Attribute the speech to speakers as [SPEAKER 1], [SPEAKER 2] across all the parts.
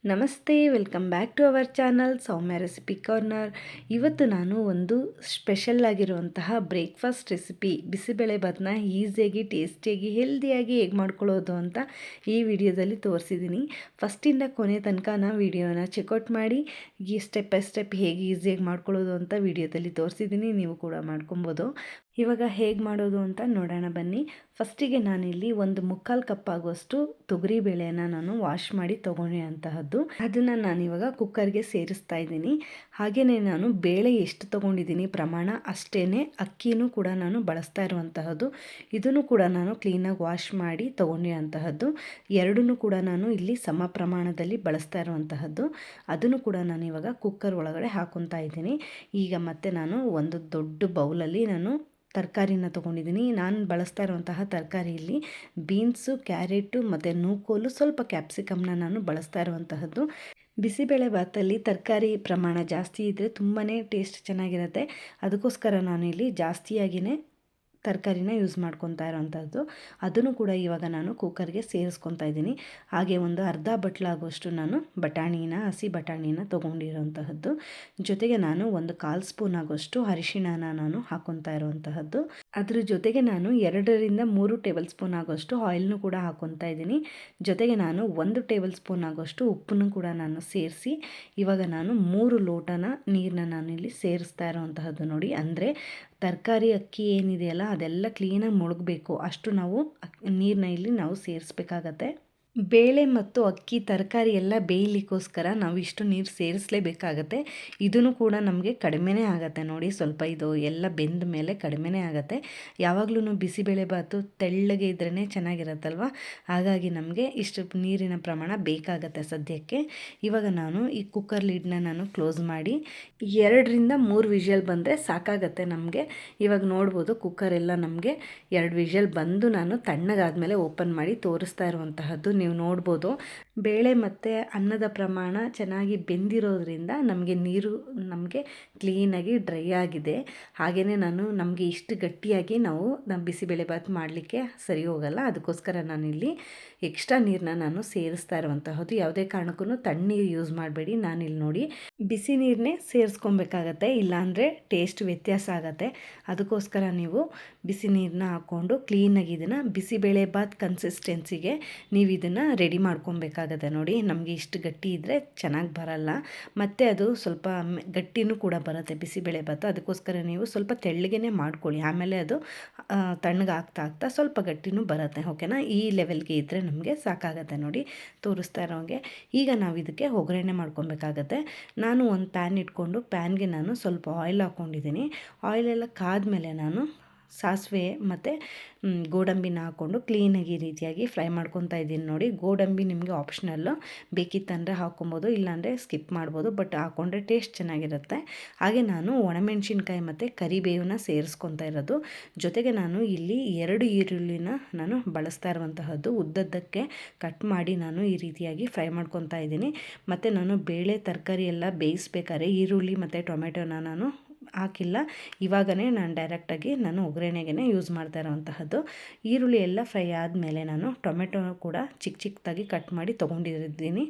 [SPEAKER 1] ನಮಸ್ತೆ, welcome back to our channel Soumya recipe corner. ಇವತ್ತು ನಾನು ಒಂದು ಸ್ಪೆಷಲ್ ಆಗಿರುವಂತಹ ಬ್ರೇಕ್ಫಾಸ್ಟ್ ರೆಸಿಪಿ ಬಿಸಿಬೇಳೆಭಾತನ್ನ ಈಸಿಯಾಗಿ, ಟೇಸ್ಟಿಯಾಗಿ, ಹೆಲ್ದಿಯಾಗಿ ಹೇಗೆ ಮಾಡ್ಕೊಳ್ಳೋದು ಅಂತ ಈ ವಿಡಿಯೋದಲ್ಲಿ ತೋರಿಸಿದ್ದೀನಿ. ಫಸ್ಟಿಂದ ಕೊನೆ ತನಕ ವಿಡಿಯೋನ ಚೆಕ್ಔಟ್ ಮಾಡಿ ಈ ಸ್ಟೆಪ್ ಬೈ ಸ್ಟೆಪ್ ಹೇಗೆ ಈಸಿಯಾಗಿ ಮಾಡ್ಕೊಳ್ಳೋದು ಅಂತ ವಿಡಿಯೋದಲ್ಲಿ ತೋರಿಸಿದ್ದೀನಿ. ನೀವು ಕೂಡ ಮಾಡ್ಕೊಬೋದು. ಇವಾಗ ಹೇಗೆ ಮಾಡೋದು ಅಂತ ನೋಡೋಣ ಬನ್ನಿ. ಫಸ್ಟಿಗೆ ನಾನಿಲ್ಲಿ ಒಂದು 3/4 ಕಪ್ ಆಗುವಷ್ಟು ತೊಗರಿಬೇಳೆನ ನಾನು ವಾಶ್ ಮಾಡಿ ತೊಗೊಂಡಿರುವಂತಹದ್ದು. ಅದನ್ನು ನಾನಿವಾಗ ಕುಕ್ಕರ್ಗೆ ಸೇರಿಸ್ತಾ ಇದ್ದೀನಿ. ಹಾಗೆಯೇ ನಾನು ಬೇಳೆ ಎಷ್ಟು ತೊಗೊಂಡಿದ್ದೀನಿ ಪ್ರಮಾಣ ಅಷ್ಟೇ ಅಕ್ಕಿನೂ ಕೂಡ ನಾನು ಬಳಸ್ತಾ ಇರುವಂತಹದ್ದು. ಇದನ್ನು ಕೂಡ ನಾನು ಕ್ಲೀನಾಗಿ ವಾಶ್ ಮಾಡಿ ತೊಗೊಂಡಿರುವಂತಹದ್ದು. ಎರಡನ್ನೂ ಕೂಡ ನಾನು ಇಲ್ಲಿ ಸಮ ಪ್ರಮಾಣದಲ್ಲಿ ಬಳಸ್ತಾ ಇರುವಂತಹದ್ದು. ಅದನ್ನು ಕೂಡ ನಾನು ಇವಾಗ ಕುಕ್ಕರ್ ಒಳಗಡೆ ಹಾಕೊತಾ ಇದ್ದೀನಿ. ಈಗ ಮತ್ತೆ ನಾನು ಒಂದು ದೊಡ್ಡ ಬೌಲಲ್ಲಿ ನಾನು ತರಕಾರಿನ ತೊಗೊಂಡಿದ್ದೀನಿ. ನಾನು ಬಳಸ್ತಾ ಇರುವಂತಹ ತರಕಾರಿಯಲ್ಲಿ ಬೀನ್ಸು, ಕ್ಯಾರೆಟು ಮತ್ತು ನೂಕೋಲು, ಸ್ವಲ್ಪ ಕ್ಯಾಪ್ಸಿಕಮ್ನ ನಾನು ಬಳಸ್ತಾ ಇರುವಂತಹದ್ದು. ಬಿಸಿಬೇಳೆಭಾತಲ್ಲಿ ತರಕಾರಿ ಪ್ರಮಾಣ ಜಾಸ್ತಿ ಇದ್ದರೆ ತುಂಬಾ ಟೇಸ್ಟ್ ಚೆನ್ನಾಗಿರುತ್ತೆ. ಅದಕ್ಕೋಸ್ಕರ ನಾನು ಇಲ್ಲಿ ಜಾಸ್ತಿಯಾಗಿಯೇ ತರಕಾರಿನ ಯೂಸ್ ಮಾಡ್ಕೊತಾ ಇರೋವಂಥದ್ದು. ಅದನ್ನು ಕೂಡ ಇವಾಗ ನಾನು ಕುಕ್ಕರ್ಗೆ ಸೇರಿಸ್ಕೊತಾ ಇದ್ದೀನಿ. ಹಾಗೆ ಒಂದು ಅರ್ಧ ಬಟ್ಲಾಗುವಷ್ಟು ನಾನು ಹಸಿ ಬಟಾಣಿನ ತೊಗೊಂಡಿರೋಂತಹದ್ದು. ಜೊತೆಗೆ ನಾನು ಒಂದು 1/4 ಸ್ಪೂನ್ ಆಗುವಷ್ಟು ಅರಿಶಿಣನ ನಾನು ಹಾಕ್ಕೊತಾ ಇರೋವಂತಹದ್ದು. ಅದ್ರ ಜೊತೆಗೆ ನಾನು 2ರಿಂದ 3 ಟೇಬಲ್ ಸ್ಪೂನ್ ಆಗುವಷ್ಟು ಆಯಿಲ್ನು ಕೂಡ ಹಾಕ್ಕೊತಾ ಇದ್ದೀನಿ. ಜೊತೆಗೆ ನಾನು 1 ಟೇಬಲ್ ಸ್ಪೂನ್ ಆಗುವಷ್ಟು ಉಪ್ಪನ್ನು ಕೂಡ ನಾನು ಸೇರಿಸಿ ಇವಾಗ ನಾನು 3 ಲೋಟನ ನೀರನ್ನ ನಾನಿಲ್ಲಿ ಸೇರಿಸ್ತಾ ಇರೋವಂತಹದ್ದು. ನೋಡಿ, ಅಂದರೆ ತರಕಾರಿ ಅಕ್ಕಿ ಏನಿದೆಯಲ್ಲ ಅದೆಲ್ಲ ಕ್ಲೀನಾಗಿ ಮುಳುಗಬೇಕು, ಅಷ್ಟು ನಾವು ನೀರನ್ನ ಇಲ್ಲಿ ನಾವು ಸೇರಿಸ್ಬೇಕಾಗತ್ತೆ. ಬೇಳೆ ಮತ್ತು ಅಕ್ಕಿ ತರಕಾರಿ ಎಲ್ಲ ಬೇಯಲಿಕ್ಕೋಸ್ಕರ ನಾವು ಇಷ್ಟು ನೀರು ಸೇರಿಸಲೇಬೇಕಾಗತ್ತೆ. ಇದನ್ನು ಕೂಡ ನಮಗೆ ಕಡಿಮೆನೇ ಆಗುತ್ತೆ. ನೋಡಿ, ಸ್ವಲ್ಪ ಇದು ಎಲ್ಲ ಬೆಂದ ಮೇಲೆ ಕಡಿಮೆನೇ ಆಗುತ್ತೆ. ಯಾವಾಗಲೂ ಬಿಸಿಬೇಳೆಭಾತು ತೆಳ್ಳಗೆ ಇದ್ರೇ ಚೆನ್ನಾಗಿರುತ್ತಲ್ವ, ಹಾಗಾಗಿ ನಮಗೆ ಇಷ್ಟು ನೀರಿನ ಪ್ರಮಾಣ ಬೇಕಾಗತ್ತೆ ಸದ್ಯಕ್ಕೆ. ಇವಾಗ ನಾನು ಈ ಕುಕ್ಕರ್ ಲಿಡ್ನ ನಾನು ಕ್ಲೋಸ್ ಮಾಡಿ 2ರಿಂದ 3 ವಿಷಲ್ ಬಂದರೆ ಸಾಕಾಗತ್ತೆ ನಮಗೆ. ಇವಾಗ ನೋಡ್ಬೋದು ಕುಕ್ಕರೆಲ್ಲ ನಮಗೆ 2 ವಿಷಲ್ ಬಂದು ನಾನು ತಣ್ಣಗಾದ್ಮೇಲೆ ಓಪನ್ ಮಾಡಿ ತೋರಿಸ್ತಾ ಇರುವಂತಹದ್ದು. ನೀವು ನೋಡ್ಬೋದು ಬೇಳೆ ಮತ್ತು ಅನ್ನದ ಪ್ರಮಾಣ ಚೆನ್ನಾಗಿ ಬೆಂದಿರೋದ್ರಿಂದ ನಮಗೆ ನೀರು ಕ್ಲೀನಾಗಿ ಡ್ರೈ ಆಗಿದೆ. ಹಾಗೆಯೇ ನಮಗೆ ಇಷ್ಟು ಗಟ್ಟಿಯಾಗಿ ನಾವು ಬಿಸಿಬೇಳೆಭಾತು ಮಾಡಲಿಕ್ಕೆ ಸರಿ ಹೋಗಲ್ಲ. ಅದಕ್ಕೋಸ್ಕರ ನಾನಿಲ್ಲಿ ಎಕ್ಸ್ಟ್ರಾ ನೀರನ್ನ ನಾನು ಸೇರಿಸ್ತಾ ಇರುವಂತಹದ್ದು. ಯಾವುದೇ ಕಾರಣಕ್ಕೂ ತಣ್ಣೀರು ಯೂಸ್ ಮಾಡಬೇಡಿ. ನಾನಿಲ್ಲಿ ನೋಡಿ ಬಿಸಿ ನೀರನ್ನೇ ಸೇರಿಸ್ಕೊಬೇಕಾಗತ್ತೆ, ಇಲ್ಲಾಂದರೆ ಟೇಸ್ಟ್ ವ್ಯತ್ಯಾಸ ಆಗುತ್ತೆ. ಅದಕ್ಕೋಸ್ಕರ ನೀವು ಬಿಸಿ ನೀರನ್ನ ಹಾಕ್ಕೊಂಡು ಕ್ಲೀನಾಗಿ ಇದನ್ನು ಬಿಸಿಬೇಳೆಭಾತು ಕನ್ಸಿಸ್ಟೆನ್ಸಿಗೆ ನೀವು ಇದನ್ನು ರೆಡಿ ಮಾಡ್ಕೊಬೇಕಾಗತ್ತೆ. ನೋಡಿ, ನಮಗೆ ಇಷ್ಟು ಗಟ್ಟಿ ಇದ್ದರೆ ಚೆನ್ನಾಗಿ ಬರಲ್ಲ, ಮತ್ತು ಅದು ಸ್ವಲ್ಪ ಗಟ್ಟಿನೂ ಕೂಡ ಬರುತ್ತೆ ಬಿಸಿಬೇಳೆಭಾತು. ಅದಕ್ಕೋಸ್ಕರ ನೀವು ಸ್ವಲ್ಪ ತೆಳ್ಳಗೆ ಮಾಡ್ಕೊಳ್ಳಿ, ಆಮೇಲೆ ಅದು ತಣ್ಣಗೆ ಆಗ್ತಾ ಸ್ವಲ್ಪ ಗಟ್ಟಿನೂ ಬರುತ್ತೆ. ಓಕೆನಾ? ಈ ಲೆವೆಲ್ಗೆ ಇದ್ದರೆ ನಮಗೆ ಸಾಕಾಗತ್ತೆ. ನೋಡಿ, ತೋರಿಸ್ತಾ ಇರೋಂಗೆ ಈಗ ನಾವು ಇದಕ್ಕೆ ಒಗ್ಗರಣೆ ಮಾಡ್ಕೊಬೇಕಾಗತ್ತೆ. ನಾನು ಒಂದು ಪ್ಯಾನ್ ಇಟ್ಕೊಂಡು ಪ್ಯಾನ್ಗೆ ನಾನು ಸ್ವಲ್ಪ ಆಯಿಲ್ ಹಾಕ್ಕೊಂಡಿದ್ದೀನಿ. ಆಯಿಲೆಲ್ಲ ಕಾದ್ಮೇಲೆ ನಾನು ಸಾಸಿವೆ ಮತ್ತು ಗೋಡಂಬಿನ ಹಾಕ್ಕೊಂಡು ಕ್ಲೀನಾಗಿ ಈ ರೀತಿಯಾಗಿ ಫ್ರೈ ಮಾಡ್ಕೊತಾ ಇದ್ದೀನಿ. ನೋಡಿ, ಗೋಡಂಬಿ ನಿಮಗೆ ಆಪ್ಷನಲ್ಲು, ಬೇಕಿತ್ತಂದರೆ ಹಾಕ್ಕೊಬೋದು, ಇಲ್ಲಾಂದರೆ ಸ್ಕಿಪ್ ಮಾಡ್ಬೋದು, ಬಟ್ ಹಾಕ್ಕೊಂಡ್ರೆ ಟೇಸ್ಟ್ ಚೆನ್ನಾಗಿರುತ್ತೆ. ಹಾಗೆ ನಾನು ಒಣಮೆಣಸಿನ್ಕಾಯಿ ಮತ್ತು ಕರಿಬೇವನ್ನ ಸೇರಿಸ್ಕೊತಾ ಇರೋದು. ಜೊತೆಗೆ ನಾನು ಇಲ್ಲಿ 2 ಈರುಳ್ಳಿನ ನಾನು ಬಳಸ್ತಾ ಇರುವಂತಹದ್ದು. ಉದ್ದದ್ದಕ್ಕೆ ಕಟ್ ಮಾಡಿ ನಾನು ಈ ರೀತಿಯಾಗಿ ಫ್ರೈ ಮಾಡ್ಕೊತಾ ಇದ್ದೀನಿ. ಮತ್ತು ನಾನು ಬೇಳೆ ತರಕಾರಿ ಎಲ್ಲ ಬೇಯಿಸ್ಬೇಕಾದ್ರೆ ಈರುಳ್ಳಿ ಮತ್ತು ಟೊಮೆಟೊನ ನಾನು ಹಾಕಿಲ್ಲ. ಇವಾಗಲೇ ನಾನು ಡೈರೆಕ್ಟಾಗಿ ನಾನು ಒಗ್ಗರಣೆಗೆ ಯೂಸ್ ಮಾಡ್ತಾ ಇರೋವಂತಹದ್ದು. ಈರುಳ್ಳಿ ಎಲ್ಲ ಫ್ರೈ ಆದಮೇಲೆ ನಾನು ಟೊಮೆಟೊ ಕೂಡ ಚಿಕ್ಕದಾಗಿ ಕಟ್ ಮಾಡಿ ತೊಗೊಂಡಿದ್ದೀನಿ.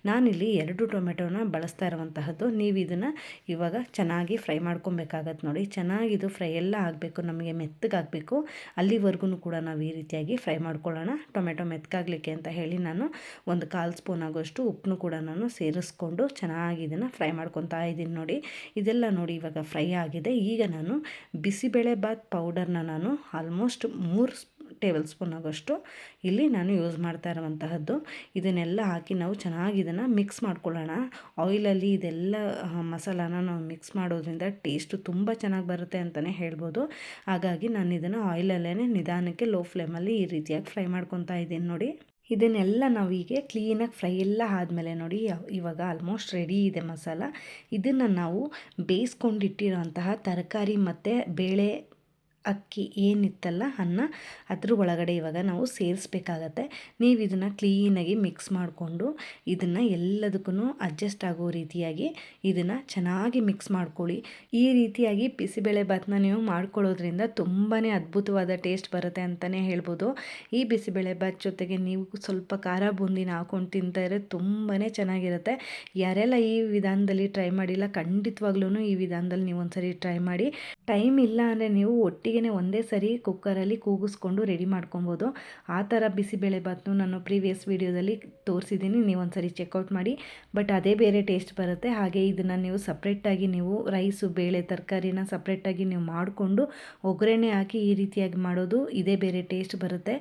[SPEAKER 1] ನಾನಿಲ್ಲಿ 2 ಟೊಮೆಟೊನ ಬಳಸ್ತಾ ಇರುವಂತಹದ್ದು. ನೀವು ಇದನ್ನು ಇವಾಗ ಚೆನ್ನಾಗಿ ಫ್ರೈ ಮಾಡ್ಕೊಬೇಕಾಗತ್ತೆ. ನೋಡಿ, ಚೆನ್ನಾಗಿದು ಫ್ರೈ ಎಲ್ಲ ಆಗಬೇಕು, ನಮಗೆ ಮೆತ್ತಗಾಗಬೇಕು. ಅಲ್ಲಿವರೆಗೂ ಕೂಡ ನಾವು ಈ ರೀತಿಯಾಗಿ ಫ್ರೈ ಮಾಡ್ಕೊಳ್ಳೋಣ. ಟೊಮೆಟೊ ಮೆತ್ತಗಾಗಲಿಕ್ಕೆ ಅಂತ ಹೇಳಿ ನಾನು ಒಂದು 1/4 ಸ್ಪೂನ್ ಆಗೋಷ್ಟು ಉಪ್ಪನ್ನು ಕೂಡ ನಾನು ಸೇರಿಸ್ಕೊಂಡು ಚೆನ್ನಾಗಿ ಇದನ್ನು ಫ್ರೈ ಮಾಡ್ಕೊತಾ ಇದ್ದೀನಿ. ನೋಡಿ, ಇದೆಲ್ಲ ನೋಡಿ ಇವಾಗ ಫ್ರೈ ಆಗಿದೆ. ಈಗ ನಾನು ಬಿಸಿಬೇಳೆಭಾತು ಪೌಡರ್ನ ನಾನು ಆಲ್ಮೋಸ್ಟ್ 3 ಟೇಬಲ್ ಸ್ಪೂನ್ ಆಗೋಷ್ಟು ಇಲ್ಲಿ ನಾನು ಯೂಸ್ ಮಾಡ್ತಾ ಇರುವಂತಹದ್ದು. ಇದನ್ನೆಲ್ಲ ಹಾಕಿ ನಾವು ಚೆನ್ನಾಗಿ ಇದನ್ನು ಮಿಕ್ಸ್ ಮಾಡ್ಕೊಳ್ಳೋಣ. ಆಯಿಲಲ್ಲಿ ಇದೆಲ್ಲ ಮಸಾಲಾನ ನಾವು ಮಿಕ್ಸ್ ಮಾಡೋದ್ರಿಂದ ಟೇಸ್ಟು ತುಂಬ ಚೆನ್ನಾಗಿ ಬರುತ್ತೆ ಅಂತಲೇ ಹೇಳ್ಬೋದು. ಹಾಗಾಗಿ ನಾನು ಇದನ್ನು ಆಯಿಲಲ್ಲೇ ನಿಧಾನಕ್ಕೆ ಲೋ ಫ್ಲೇಮಲ್ಲಿ ಈ ರೀತಿಯಾಗಿ ಫ್ರೈ ಮಾಡ್ಕೊತಾ ಇದ್ದೀನಿ. ನೋಡಿ, ಇದನ್ನೆಲ್ಲ ನಾವು ಹೀಗೆ ಕ್ಲೀನಾಗಿ ಫ್ರೈ ಎಲ್ಲ ಆದಮೇಲೆ ನೋಡಿ ಇವಾಗ ಆಲ್ಮೋಸ್ಟ್ ರೆಡಿ ಇದೆ ಮಸಾಲ. ಇದನ್ನು ನಾವು ಬೇಯಿಸ್ಕೊಂಡಿಟ್ಟಿರೋಂತಹ ತರಕಾರಿ ಮತ್ತು ಬೇಳೆ ಅಕ್ಕಿ ಏನಿತ್ತಲ್ಲ ಅನ್ನ ಅದ್ರ ಒಳಗಡೆ ಇವಾಗ ನಾವು ಸೇರಿಸ್ಬೇಕಾಗತ್ತೆ. ನೀವು ಇದನ್ನು ಕ್ಲೀನಾಗಿ ಮಿಕ್ಸ್ ಮಾಡಿಕೊಂಡು ಇದನ್ನು ಎಲ್ಲದಕ್ಕೂ ಅಡ್ಜಸ್ಟ್ ಆಗೋ ರೀತಿಯಾಗಿ ಇದನ್ನು ಚೆನ್ನಾಗಿ ಮಿಕ್ಸ್ ಮಾಡ್ಕೊಳ್ಳಿ. ಈ ರೀತಿಯಾಗಿ ಬಿಸಿಬೇಳೆಭಾತನ್ನ ನೀವು ಮಾಡ್ಕೊಳ್ಳೋದ್ರಿಂದ ತುಂಬಾ ಅದ್ಭುತವಾದ ಟೇಸ್ಟ್ ಬರುತ್ತೆ ಅಂತಲೇ ಹೇಳ್ಬೋದು. ಈ ಬಿಸಿಬೇಳೆಭಾತ್ ಜೊತೆಗೆ ನೀವು ಸ್ವಲ್ಪ ಖಾರ ಬೂಂದಿನ ಹಾಕೊಂಡು ತಿಂತಾರೆ ತುಂಬಾ ಚೆನ್ನಾಗಿರುತ್ತೆ. ಯಾರೆಲ್ಲ ಈ ವಿಧಾನದಲ್ಲಿ ಟ್ರೈ ಮಾಡಿಲ್ಲ ಖಂಡಿತವಾಗ್ಲೂ ಈ ವಿಧಾನದಲ್ಲಿ ನೀವು ಒಂದ್ಸರಿ ಟ್ರೈ ಮಾಡಿ. ಟೈಮ್ ಇಲ್ಲ ಅಂದರೆ ನೀವು ಒಟ್ಟಿಗೆ ಒಂದೇ ಸರಿ ಕುಕ್ಕರಲ್ಲಿ ಕೂಗಿಸ್ಕೊಂಡು ರೆಡಿ ಮಾಡ್ಕೊಬೋದು. ಆ ಥರ ಬಿಸಿಬೇಳೆಭಾತನ್ನು ನಾನು ಪ್ರೀವಿಯಸ್ ವೀಡಿಯೋದಲ್ಲಿ ತೋರಿಸಿದ್ದೀನಿ, ನೀವು ಒಂದ್ಸರಿ ಚೆಕ್ಔಟ್ ಮಾಡಿ. ಬಟ್ ಅದೇ ಬೇರೆ ಟೇಸ್ಟ್ ಬರುತ್ತೆ. ಹಾಗೆ ಇದನ್ನು ನೀವು ಸಪ್ರೇಟಾಗಿ ನೀವು ರೈಸು ಬೇಳೆ ತರಕಾರಿನ ಸಪ್ರೇಟಾಗಿ ನೀವು ಮಾಡಿಕೊಂಡು ಒಗ್ಗರಣೆ ಹಾಕಿ ಈ ರೀತಿಯಾಗಿ ಮಾಡೋದು ಇದೇ ಬೇರೆ ಟೇಸ್ಟ್ ಬರುತ್ತೆ.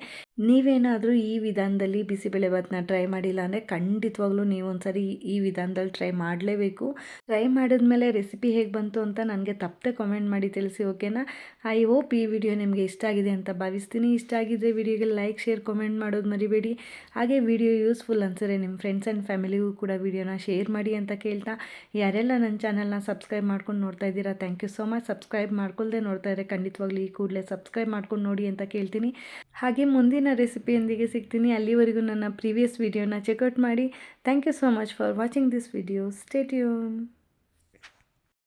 [SPEAKER 1] ನೀವೇನಾದರೂ ಈ ವಿಧಾನದಲ್ಲಿ ಬಿಸಿಬೇಳೆಭಾತನ್ನ ಟ್ರೈ ಮಾಡಿಲ್ಲ ಅಂದರೆ ಖಂಡಿತವಾಗ್ಲೂ ನೀವು ಒಂದ್ಸರಿ ಈ ವಿಧಾನದಲ್ಲಿ ಟ್ರೈ ಮಾಡಲೇಬೇಕು. ಟ್ರೈ ಮಾಡಿದ್ಮೇಲೆ ರೆಸಿಪಿ ಹೇಗೆ ಬಂತು ಅಂತ ನನಗೆ ತಪ್ಪದೆ ಕಾಮೆಂಟ್ ಮಾಡಿ ತಿಳಿಸಿ, ಓಕೆನಾ? ಐ ಹೋಪ್ ಈ ವಿಡಿಯೋ ನಿಮಗೆ ಇಷ್ಟ ಆಗಿದೆ ಅಂತ ಭಾವಿಸ್ತೀನಿ. ಇಷ್ಟ ಆಗಿದ್ದರೆ ವಿಡಿಯೋಗೆ ಲೈಕ್, ಶೇರ್, ಕಾಮೆಂಟ್ ಮಾಡೋದು ಮರಿಬೇಡಿ. ಹಾಗೆ ವಿಡಿಯೋ ಯೂಸ್ಫುಲ್ ಅನ್ಸಿದ್ರೆ ನಿಮ್ಮ ಫ್ರೆಂಡ್ಸ್ ಆ್ಯಂಡ್ ಫ್ಯಾಮಿಲಿಗೂ ಕೂಡ ವಿಡಿಯೋನ ಶೇರ್ ಮಾಡಿ ಅಂತ ಕೇಳ್ತಾ, ಯಾರೆಲ್ಲ ನನ್ನ ಚಾನಲ್ನ ಸಬ್ಸ್ಕ್ರೈಬ್ ಮಾಡ್ಕೊಂಡು ನೋಡ್ತಾ ಇದ್ದೀರಾ thank you so much. Subscribe ಮಾಡ್ಕೊಳ್ದೆ ನೋಡ್ತಾ ಇದ್ದರೆ ಖಂಡಿತವಾಗ್ಲೂ ಈ ಕೂಡಲೇ ಸಬ್ಸ್ಕ್ರೈಬ್ ಮಾಡ್ಕೊಂಡು ನೋಡಿ ಅಂತ ಕೇಳ್ತೀನಿ. ಹಾಗೆ ಮುಂದಿನ ರೆಸಿಪಿಯೊಂದಿಗೆ ಸಿಗ್ತೀನಿ. ಅಲ್ಲಿವರೆಗೂ ನನ್ನ ಪ್ರೀವಿಯಸ್ ವಿಡಿಯೋನ ಚೆಕ್ಔಟ್ ಮಾಡಿ. Thank you so much for watching this video. Stay tune.